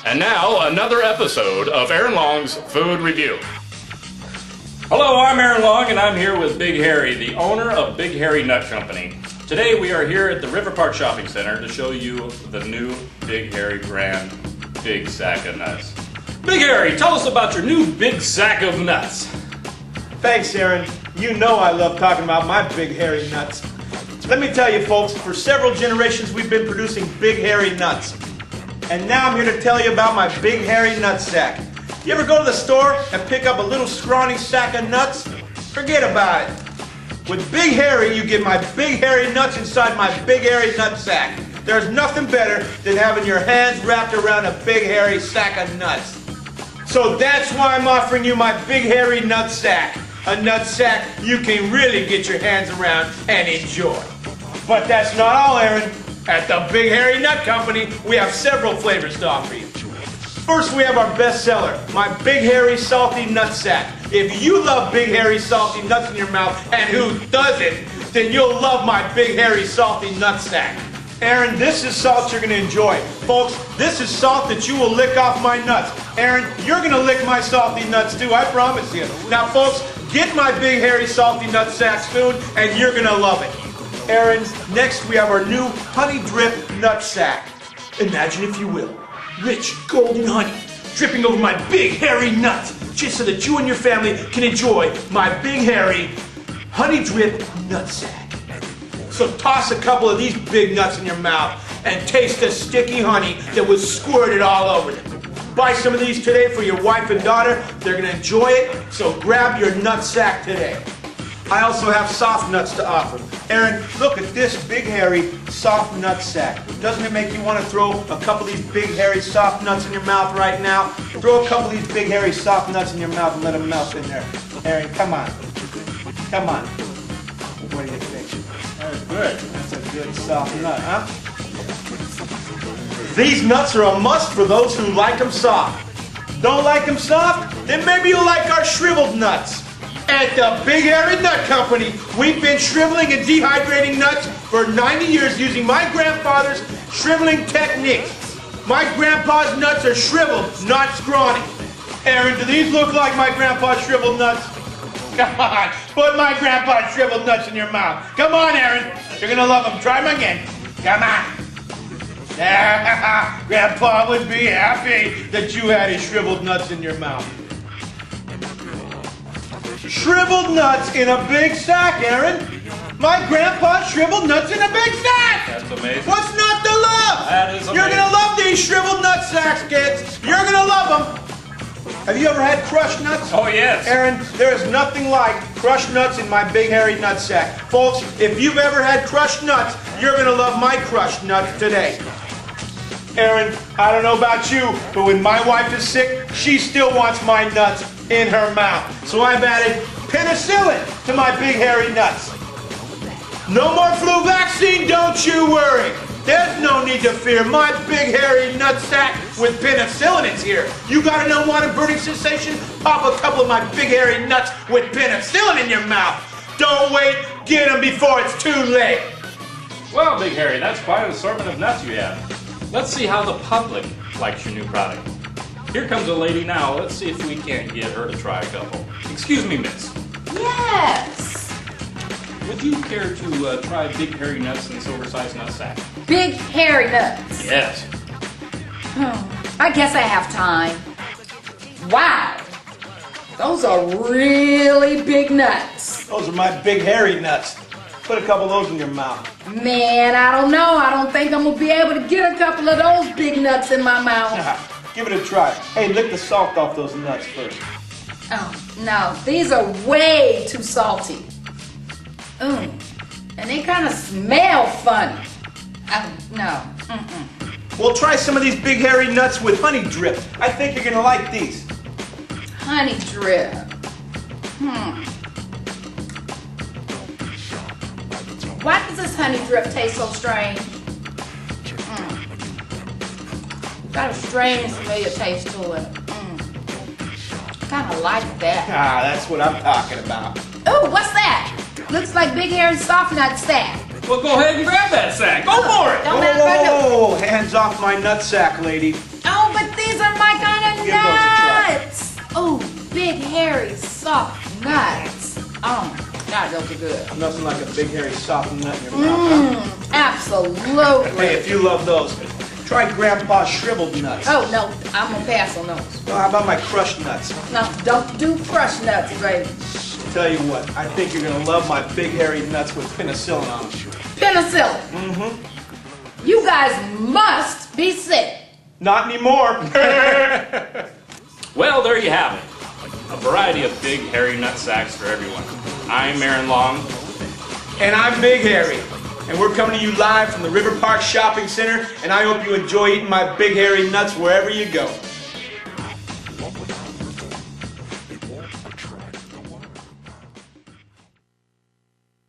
And now, another episode of Erin Long's Food Review. Hello, I'm Erin Long, and I'm here with Big Harry, the owner of Big Harry Nut Company. Today, we are here at the River Park Shopping Center to show you the new Big Harry brand, Big Sack of Nuts. Big Harry, tell us about your new Big Sack of Nuts. Thanks, Erin. You know I love talking about my Big Harry nuts. Let me tell you, folks, for several generations we've been producing Big Harry nuts. And now I'm here to tell you about my Big Harry nut sack. You ever go to the store and pick up a little scrawny sack of nuts? Forget about it. With Big Harry, you get my Big Harry nuts inside my Big Harry nut sack. There's nothing better than having your hands wrapped around a Big Harry sack of nuts. So that's why I'm offering you my Big Harry nut sack. A nut sack you can really get your hands around and enjoy. But that's not all, Erin. At the Big Harry Nut Company, we have several flavors to offer you. First, we have our best seller, my Big Harry Salty Nut Sack. If you love Big Harry Salty Nuts in your mouth, and who doesn't, then you'll love my Big Harry Salty Nut Sack. Erin, this is salt you're going to enjoy. Folks, this is salt that you will lick off my nuts. Erin, you're going to lick my salty nuts too, I promise you. Now, folks, get my Big Harry Salty Nut Sack spoon, and you're going to love it. Erin, next we have our new Honey Drip Nut Sack. Imagine, if you will, rich golden honey dripping over my Big Harry nuts, just so that you and your family can enjoy my Big Harry Honey Drip Nut Sack. So toss a couple of these big nuts in your mouth and taste the sticky honey that was squirted all over them. Buy some of these today for your wife and daughter. They're going to enjoy it, so grab your nut sack today. I also have soft nuts to offer. Erin, look at this Big Harry soft nut sack. Doesn't it make you want to throw a couple of these Big Harry soft nuts in your mouth right now? Throw a couple of these Big Harry soft nuts in your mouth and let them melt in there. Erin, come on. Come on. What do you think? That's good. That's a good soft nut, huh? These nuts are a must for those who like them soft. Don't like them soft? Then maybe you'll like our shriveled nuts. At the Big Harry Nut Company, we've been shriveling and dehydrating nuts for 90 years using my grandfather's shriveling techniques. My grandpa's nuts are shriveled, not scrawny. Erin, do these look like my grandpa's shriveled nuts? Come on, put my grandpa's shriveled nuts in your mouth. Come on, Erin. You're going to love them. Try them again. Come on. Grandpa would be happy that you had his shriveled nuts in your mouth. Shriveled nuts in a big sack, Erin. My grandpa shriveled nuts in a big sack. That's amazing. What's not to love? That is amazing. You're going to love these shriveled nut sacks, kids. You're going to love them. Have you ever had crushed nuts? Oh, yes. Erin, there is nothing like crushed nuts in my Big Harry nut sack. Folks, if you've ever had crushed nuts, you're going to love my crushed nuts today. Erin, I don't know about you, but when my wife is sick, she still wants my nuts in her mouth. So I've added penicillin to my Big Harry nuts. No more flu vaccine, don't you worry. There's no need to fear. My Big Harry nut sack with penicillin is here. You got an unwanted burning sensation? Pop a couple of my Big Harry nuts with penicillin in your mouth. Don't wait, get them before it's too late. Well, Big Harry, that's quite an assortment of nuts you have. Let's see how the public likes your new product. Here comes a lady now. Let's see if we can't get her to try a couple. Excuse me, miss. Yes. Would you care to try Big Harry nuts in this oversized nut sack? Big Harry nuts. Yes. I guess I have time. Wow. Those are really big nuts. Those are my Big Harry nuts. Put a couple of those in your mouth. Man, I don't know. I don't think I'm going to be able to get a couple of those big nuts in my mouth. Give it a try. Hey, lick the salt off those nuts first. Oh, no. These are way too salty. And they kind of smell funny. Oh, no. Well, try some of these Big Harry nuts with honey drip. I think you're going to like these. Honey drip. Why does this honey drip taste so strange? Got a strange, familiar taste to it. Kind of like that. Ah, that's what I'm talking about. Ooh, what's that? Looks like Big Harry's soft nut sack. Well, go ahead and grab that sack. Go for it. Don't matter if I do. Whoa, hands off my nut sack, lady. Oh, but these give those a try. nuts. Oh, big, hairy, soft nuts. Oh, God, those are good. Nothing like a big, hairy, soft nut in your mouth, huh? Absolutely. Hey, if you love those, try Grandpa's shriveled nuts. Oh, no, I'm going to pass on those. Well, how about my crushed nuts? No, don't do crushed nuts, baby. Tell you what, I think you're gonna love my big, hairy nuts with penicillin on them. Penicillin. Mm-hmm. You guys must be sick. Not anymore. Well, there you have it. A variety of big, hairy nut sacks for everyone. I'm Erin Long. And I'm Big Harry. And we're coming to you live from the River Park Shopping Center, and I hope you enjoy eating my big, hairy nuts wherever you go.